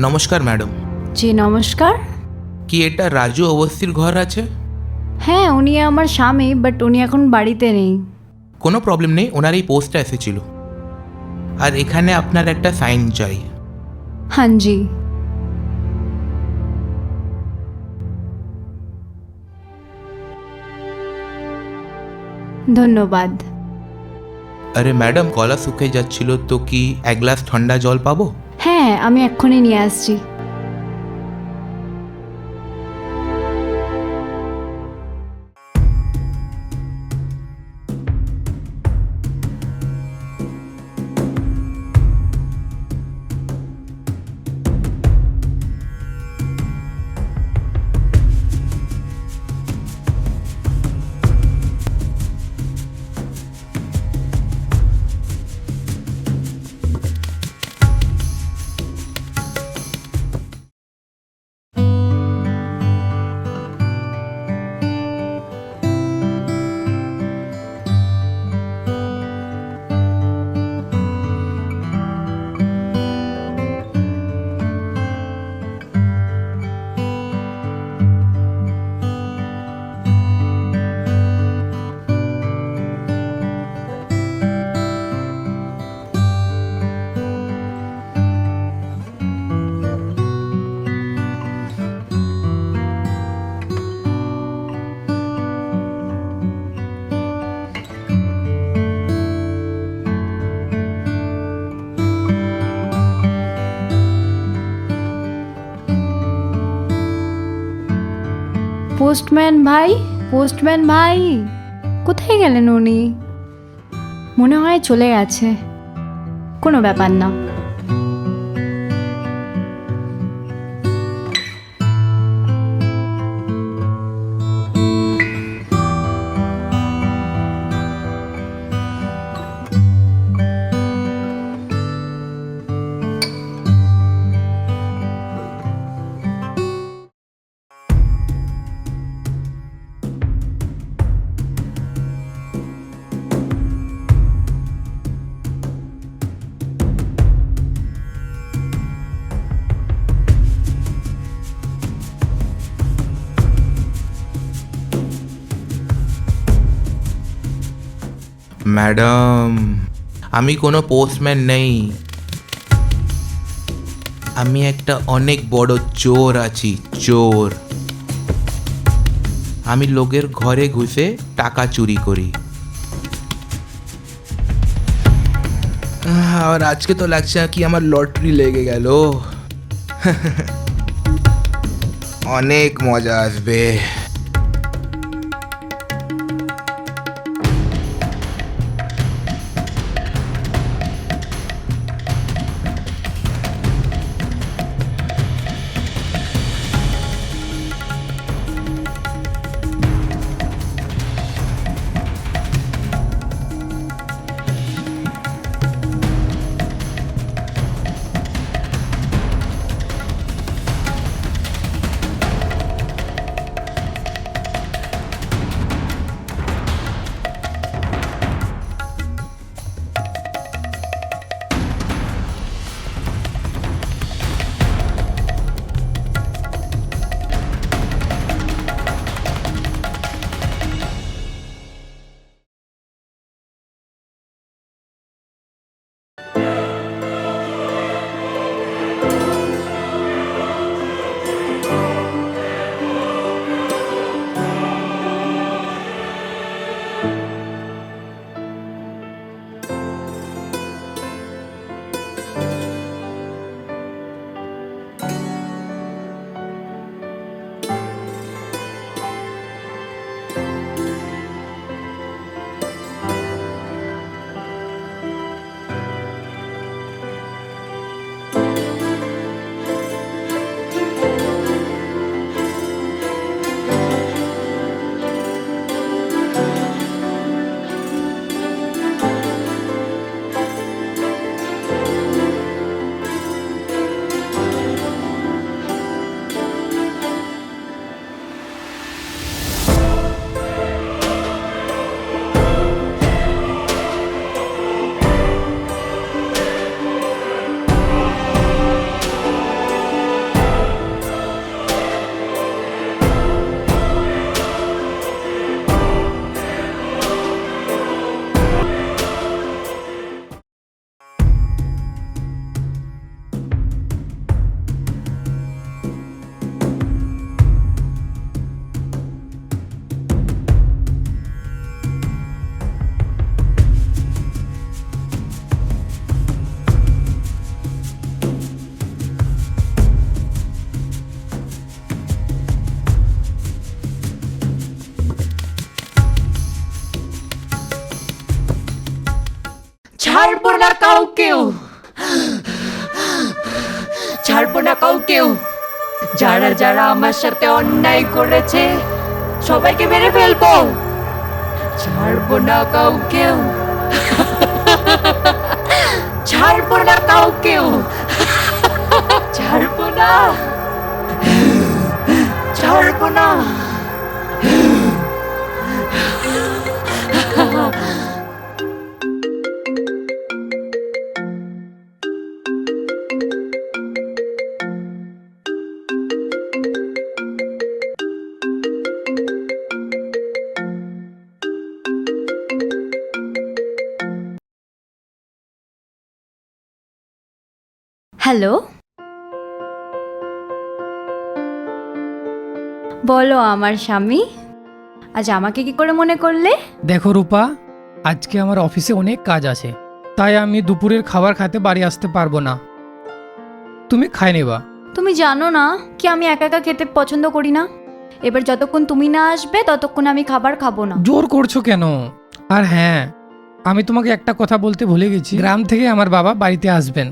নমস্কার ম্যাডাম। জি নমস্কার। কি এটা রাজু অবস্থির ঘর আছে? হ্যাঁ, উনি আমার স্বামী, বাট উনি এখন বাড়িতে নেই। কোনো প্রবলেম নেই, ওনার এই পোস্টটা এসেছিল। আর এখানে আপনার একটা সাইন চাই। হ্যাঁ জি। ধন্যবাদ। আরে ম্যাডাম, গলা শুকিয়ে যাচ্ছিল তো, কি এক গ্লাস ঠান্ডা জল পাবো? হ্যাঁ, আমি এক্ষুনি নিয়ে আসছি। পোস্টম্যান ভাই, পোস্টম্যান ভাই, কোথায় গেলেন উনি? মনে হয় চলে গেছে। কোনো ব্যাপার না। ম্যাডাম, আমি কোনো পোস্টম্যান নেই। আমি একটা অনেক বড় চোর আছি, চোর। আমি লোকের ঘরে ঘুষে টাকা চুরি করি। আর আজকে তো লাগছে কি আমার লটারি লেগে গেল। অনেক মজা আসবে। ছাড়বো না কাউকেও, ছাড়বো না কাউকেও। যারা যারা আমার সাথে অন্যায় করেছে সবাইকে মেরে ফেলবো, ছাড়বো না কাউকেও, ছাড়বো না কাউকেও, ছাড়বো না, ছাড়বো না। হ্যালো, বলো আমার স্বামী, আজ আমাকে কি করে মনে করলে? দেখো রূপা, আজকে আমার অফিসে অনেক কাজ আছে, তাই আমি দুপুরের খাবার খেতে বাড়ি আসতে পারবো না। তুমি খাই নেবা। তুমি জানো না কি আমি একা একা খেতে পছন্দ করি না। এবার যতক্ষণ তুমি না আসবে ততক্ষণ আমি খাবার খাবো না। জোর করছো কেন? আর হ্যাঁ, আমি তোমাকে একটা কথা বলতে ভুলে গেছি, গ্রাম থেকে আমার বাবা বাড়িতে আসবেন।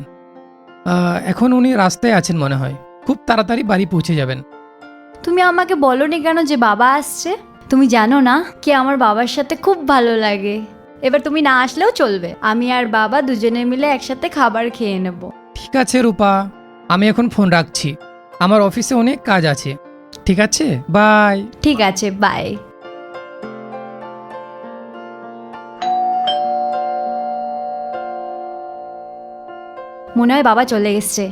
এখন উনি রাস্তায় আছেন মনে হয়, খুব তাড়াতাড়ি বাড়ি পৌঁছে যাবেন। তুমি আমাকে বলোনি কেন যে বাবা আসছে? তুমি জানো না কি আমার বাবার সাথে খুব ভালো লাগে। এবার তুমি না আসলেও চলবে, আমি আর বাবা দুজনে মিলে একসাথে খাবার খেয়ে নেব। ঠিক আছে রূপা, আমি এখন ফোন রাখছি, আমার অফিসে অনেক কাজ আছে। ঠিক আছে, বাই। ঠিক আছে, বাই। মনে হয় বাবা চলে এসছে।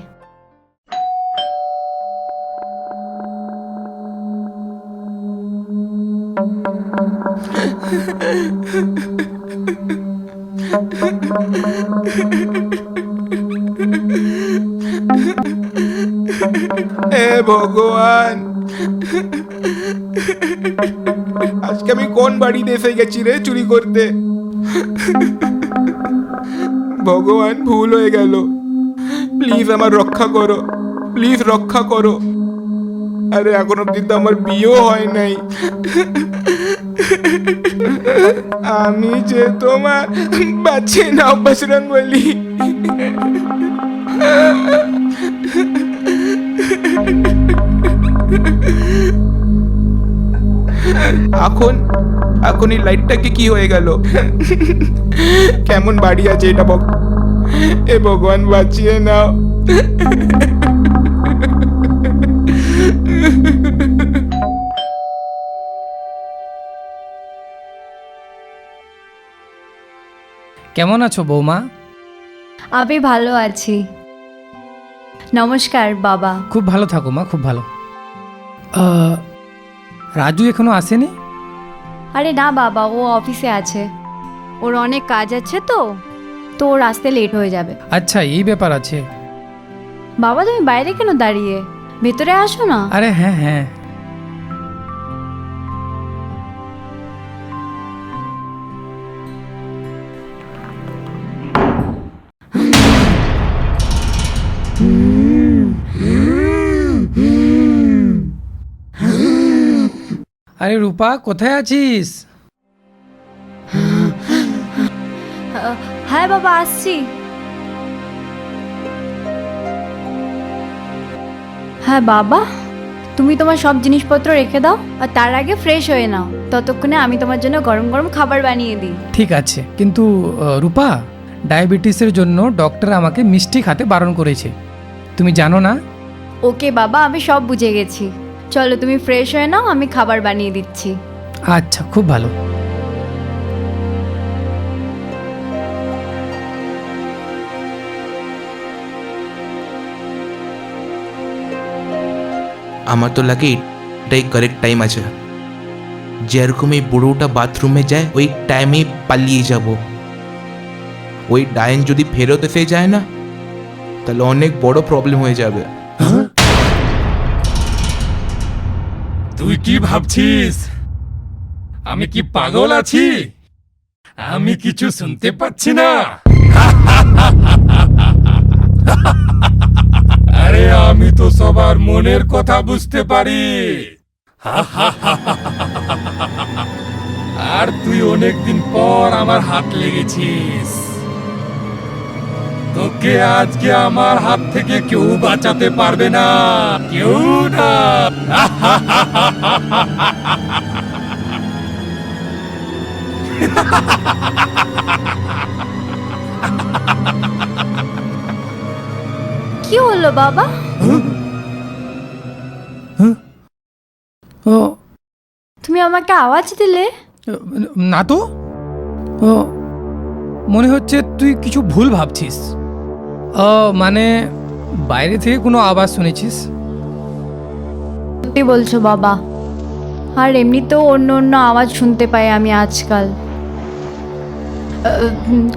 হে ভগবান, আজকে আমি কোন বাড়িতে এসে গেছি রে চুরি করতে? ভগবান, ভুল হয়ে গেল, প্লিজ আমার রক্ষা করো, প্লিজ রক্ষা করো। আরে এখন অব্দি তো আমার বিয়েও হয় নাই, আমি যে তোমার বাঁচিয়ে নাও বজরং বলি। এখন এখন এই লাইটটাকে কি হয়ে গেল? কেমন বাড়ি আছে এটা? এ ভগবান, বাঁচিয়ে নাও। কেমন আছো বৌমা? আমি ভালো আছি। নমস্কার বাবা। খুব ভালো থাকো মা, খুব ভালো। রাজু এখনো আসেনি? আরে না বাবা, ও অফিসে আছে, ওর অনেক কাজ আছে, তো ওর আসতে লেট হয়ে যাবে। আচ্ছা, এই ব্যাপার আছে। বাবা তুমি বাইরে কেন দাঁড়িয়ে? ভেতরে আসো না। আরে হ্যাঁ হ্যাঁ, আরে রূপা, কোথায় আছিস? হ্যাঁ বাবা, আসছি। হ্যাঁ বাবা, তুমি তোমার সব জিনিসপত্র রেখে দাও, আর তার আগে ফ্রেশ হয়ে নাও। ততক্ষণে আমি তোমার জন্য গরম গরম খাবার বানিয়ে দিই। ঠিক আছে, কিন্তু রূপা, ডায়াবেটিসের জন্য ডক্টর আমাকে মিষ্টি খেতে বারণ করেছে, তুমি জানো না? ওকে বাবা, আমি সব বুঝে গেছি। চলো তুমি ফ্রেশ হয়ে নাও, আমি খাবার বানিয়ে দিচ্ছি। আচ্ছা, খুব ভালো। আমার তো লাগে এটাই কারেক্ট টাইম আছে। যেরকম এই বুড়োটা বাথরুমে যায়, ওই টাইমে পালিয়ে যাব। ওই ডাইন যদি ফেরত এসে যায় না, তাহলে অনেক বড় প্রবলেম হয়ে যাবে। তুই কি ভাবছিস আমি কি পাগল আছি? আমি কিছু শুনতে পাচ্ছি না। আরে আমি তো সবার মনের কথা বুঝতে পারি। আর তুই অনেকদিন পর আমার হাত লেগেছিস। তোকে আজকে আমার হাত থেকে কেউ বাঁচাতে পারবে না, কেউ না। কি হলো বাবা? ও তুমি আমাকে আওয়াজ দিলে? না তো। ও মনে হচ্ছে তুই কিছু ভুল ভাবছিস। মানে বাইরে থেকে কোনো আওয়াজ শুনেছিস? সত্যি বলছো বাবা, আর এমনিতেও অন্য অন্য আওয়াজ শুনতে পাই আমি আজকাল।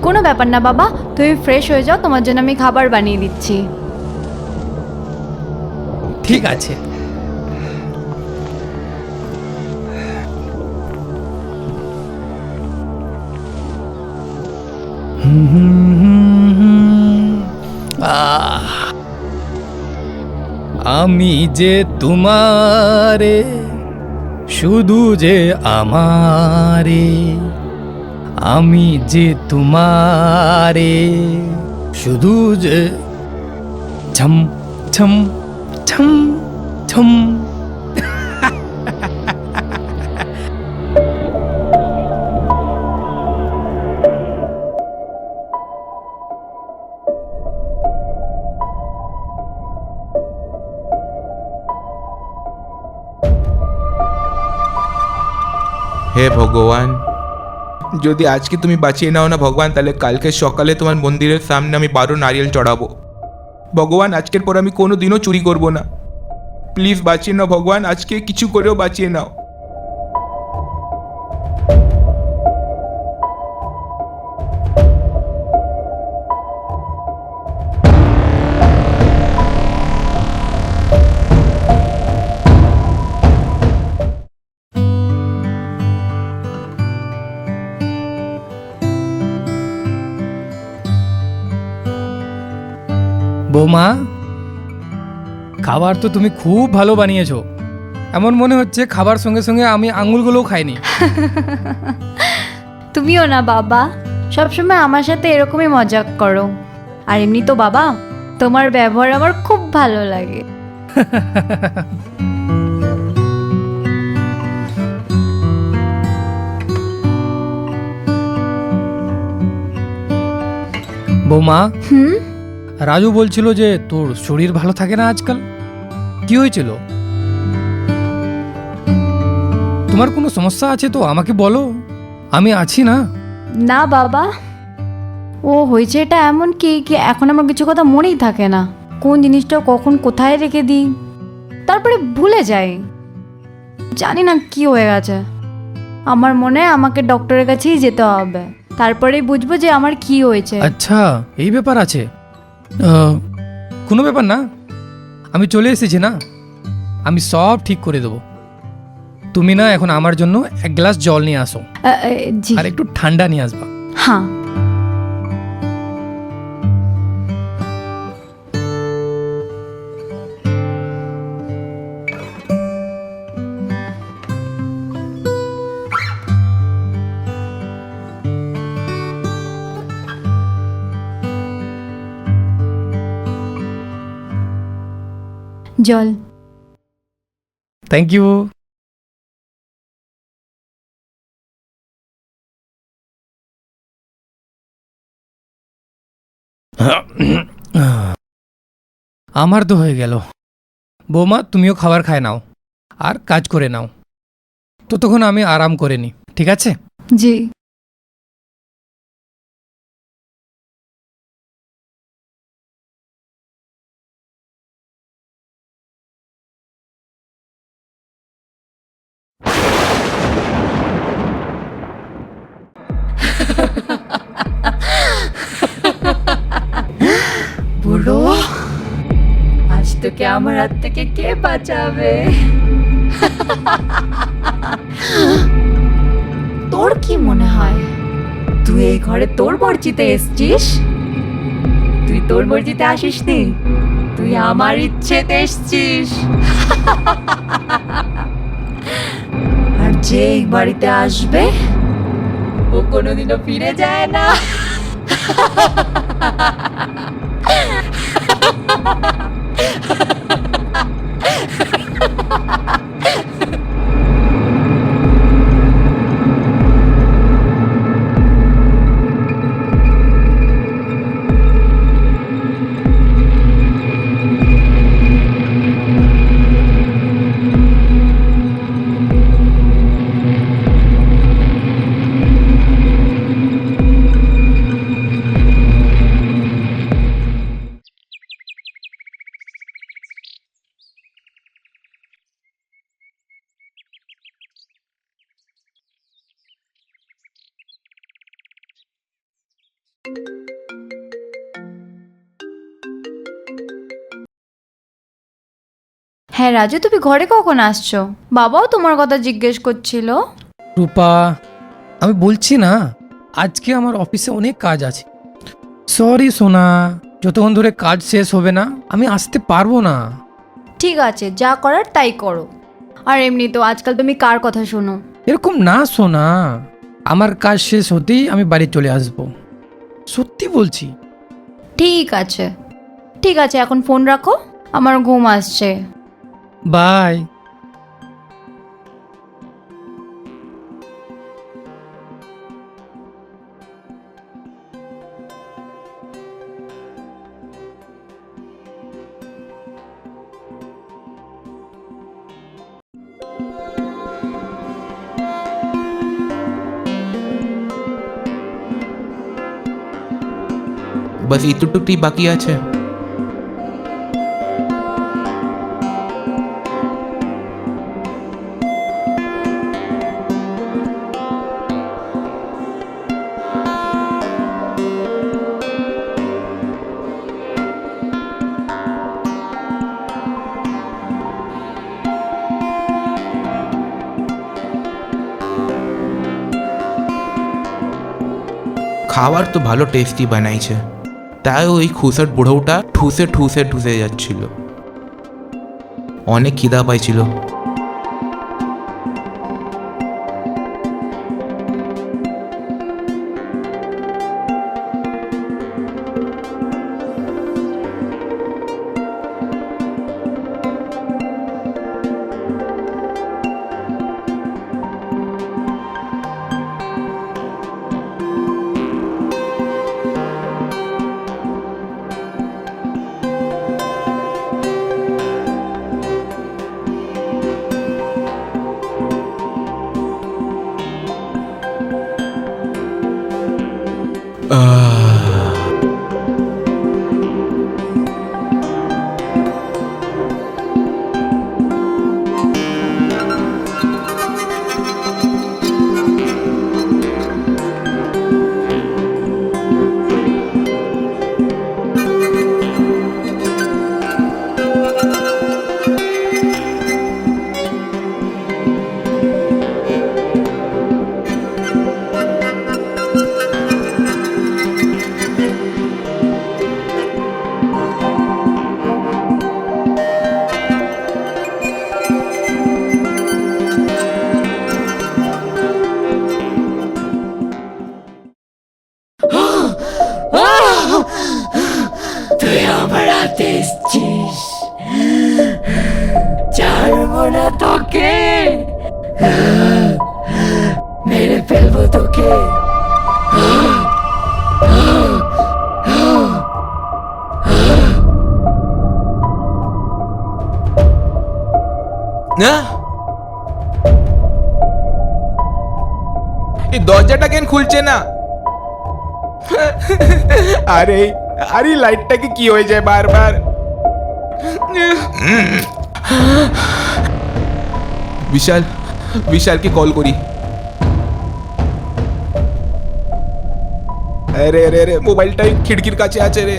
কোনো ব্যাপার না বাবা, তুমি ফ্রেশ হয়ে যাও, তোমার জন্য আমি খাবার বানিয়ে দিচ্ছি। ঠিক আছে। আমি যে তোমারে, শুধু যে আমারে, আমি যে তোমারে, শুধু যে ছম ছম ছম ছম। হে ভগবান, যদি আজকে তুমি বাঁচিয়ে নাও না ভগবান, তাহলে কালকে সকালে তোমার মন্দিরের সামনে আমি 12 নারিয়েল চড়াবো। ভগবান, আজকের পর আমি কোনো দিনও চুরি করব না। প্লিজ বাঁচিয়ে নাও ভগবান, আজকে কিছু করেও বাঁচিয়ে নাও। বৌমা, খাবার তো তুমি খুব ভালো বানিয়েছো। এমন মনে হচ্ছে খাবার সঙ্গে সঙ্গে আমি আঙুলগুলোও খাইনি। তুমিও না বাবা, সবসময় আমার সাথে এরকমই মজা করো। আর এমনি তো বাবা, তোমার ব্যবহার আমার খুব ভালো লাগে। বৌমা, হুম? রাজু বলছিল যে তোর শরীর ভালো থাকে না আজকাল। কি হয়েছিল? তোমার কোনো সমস্যা আছে তো আমাকে বলো, আমি আছি না। না বাবা, ও হয়েছে এটা এমন কি এখন আমার কিছু কথা মনেই থাকে না। কোন জিনিসটা কখন কোথায় রেখে দিই, তারপরে ভুলে যাই। জানি না কি হয়ে গেছে। আমার মনে হয় আমাকে ডক্টরের কাছেই যেতে হবে, তারপরেই বুঝবো যে আমার কি হয়েছে। আচ্ছা, এই ব্যাপার আছে। কোনো ব্যাপার না, আমি চলে এসেছি না, আমি সব ঠিক করে দেবো। তুমি না এখন আমার জন্য এক গ্লাস জল নিয়ে আসো, জি আর একটু ঠান্ডা নিয়ে আসবা। হ্যাঁ। জল। Thank you. আমার তো হয়ে গেল। বৌমা, তুমিও খাবার খায় নাও আর কাজ করে নাও, ততক্ষণ আমি আরাম করে নি, ঠিক আছে? জি। বুড়ো, আজ তোকে আমার হাত থেকে কে বাঁচাবে? তোর কি মনে হয় তুই এই ঘরে তোর মর্জিতে এসছিস? তুই তোর মর্জিতে আসিসনি, তুই আমার ইচ্ছেতে এসছিস। আর যে এই বাড়িতে আসবে ও কোনোদিনও ফিরে যায় না। হ্যাঁ রাজু, তুমি ঘরে কখন আসছো? বাবাও তোমার কথা জিজ্ঞেস করছিল। রূপা, আমি বলছি না আজকে আমার অফিসে অনেক কাজ আছে। সরি সোনা, যতক্ষণ ধরে কাজ শেষ হবে না আমি আসতে পারবো না। ঠিক আছে, যা করার তাই করো। আর এমনি তো আজকাল তুমি কার কথা শোনো? এরকম না সোনা, আমার কাজ শেষ হতেই আমি বাড়ি চলে আসবো, সত্যি বলছি। ঠিক আছে ঠিক আছে, এখন ফোন রাখো, আমার ঘুম আসছে। বাই। বাস এইটুকুই বাকি আছে। খাবার তো ভালো টেস্টি বানাইছে, তাই ওই খুশার বুড়োটা ঠুসে ঠুসে ঠুসে যাচ্ছিল। অনেক খিদা পাইছিল। তুই আমার হাতে এসছিস, ছাড়বো না তোকে, মেরে ফেলবো তোকে। না, এই দরজাটা কেন খুলছে না? আরে আরে লাইটটাকে কি হয়ে যায় বারবার? বিশাল, বিশালকে কল করি। আরে আরে আরে, মোবাইলটাই খিড়কির কাছে আছে রে।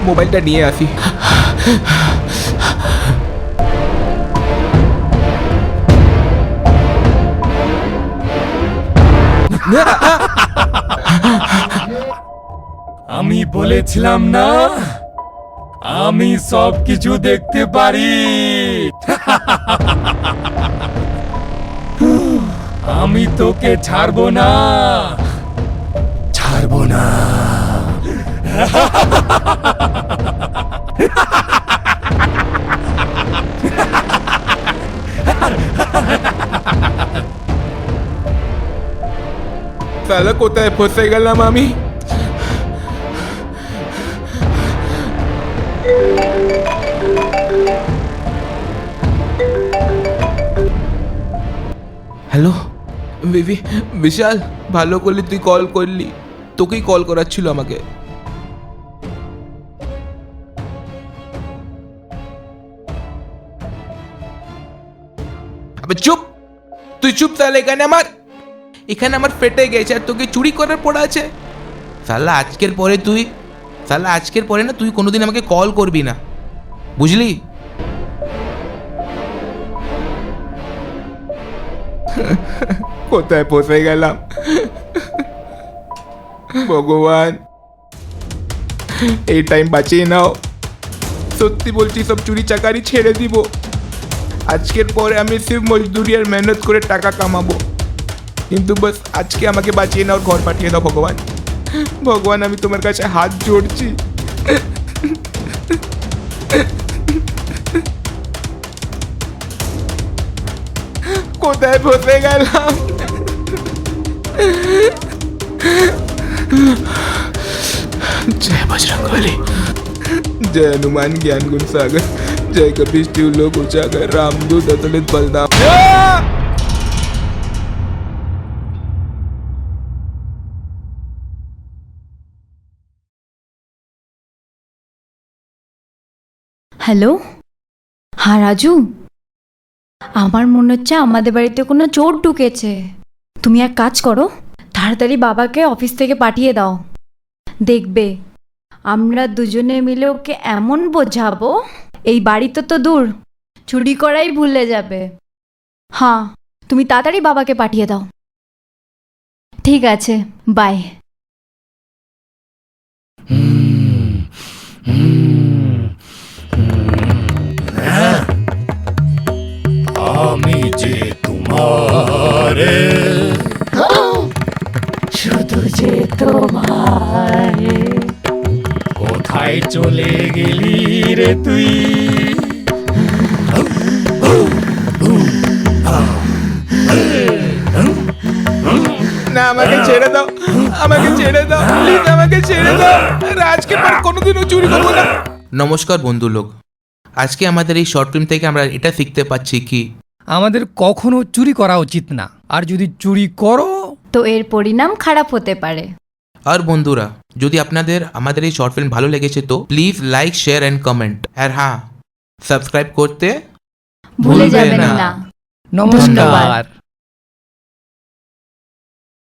মোবাইলটা নিয়ে আসি। আমি বলেছিলাম না আমি সব কিছু দেখতে পারি। আমি তোকে ছাড়বো না, ছাড়বো না। সালা কোথায় ফসে গেলাম আমি? হ্যালো বিশাল, ভালো করলি তুই কল করলি, তোকেই কল করার ছিল আমাকে। আবে চুপ, তুই চুপ। তাহলে এখানে আমার ফেটে গেছে আর তোকে চুরি করার পড়া আছে। সালা আজকের পরে না তুই কোনোদিন আমাকে কল করবি না, বুঝলি? কোথায় ফসে গেলাম ভগবান, এই টাইম বাঁচিয়ে নাও। সত্যি বলছি, সব চুরি চাকারি ছেড়ে দিব। আজকের পরে আমি সির্ফ মজদুরি আর মেহনত করে টাকা কামাবো। কিন্তু বাস আজকে আমাকে বাঁচিয়ে নাও, ঘর পাঠিয়ে দাও ভগবান। ভগবান, আমি তোমার কাছে হাত জোড়ছি। কোথায় ফসে গেলাম? जय बजरंगबली, जय हनुमान ज्ञान गुण सागर, जय कपीश तिहु लोक उजागर, रामदूत अतुलित बलदाम। হ্যালো, হ্যাঁ রাজু, আমার মনে হচ্ছে আমাদের বাড়িতে কোনো চোর ঢুকেছে। তুমি এক কাজ করো, তাড়াতাড়ি বাবাকে অফিস থেকে পাঠিয়ে দাও। দেখবে আমরা দুজনে মিলে ওকে এমন বোঝাবো, এই বাড়ি তো দূর, চুরি করাই ভুলে যাবে। হ্যাঁ, তুমি তাড়াতাড়ি বাবাকে পাঠিয়ে দাও। ঠিক আছে, বাই। আমি যে তোমারে, শুধু যে তোমার, কোথায় চলে গেলি রে তুই? না, আমাকে ছেড়ে দাও, আমাকে ছেড়ে দাও, প্লিজ আমাকে ছেড়ে দাও। আজকে পর কোনোদিনও চুরি করবো না। নমস্কার বন্ধু লোক, আজকে আমাদের এই শর্ট ফিল্ম থেকে আমরা এটা শিখতে পাচ্ছি কি আমাদের কখনো চুরি করা উচিত না, আর যদি চুরি করো তো এর পরিণাম খারাপ হতে পারে। আর বন্ধুরা, যদি আপনাদের আমাদের এই শর্ট ফিল্ম ভালো লেগেছে তো please like, share and comment. আর হ্যাঁ, সাবস্ক্রাইব করতে ভুলে যাবেন না। নমস্কার।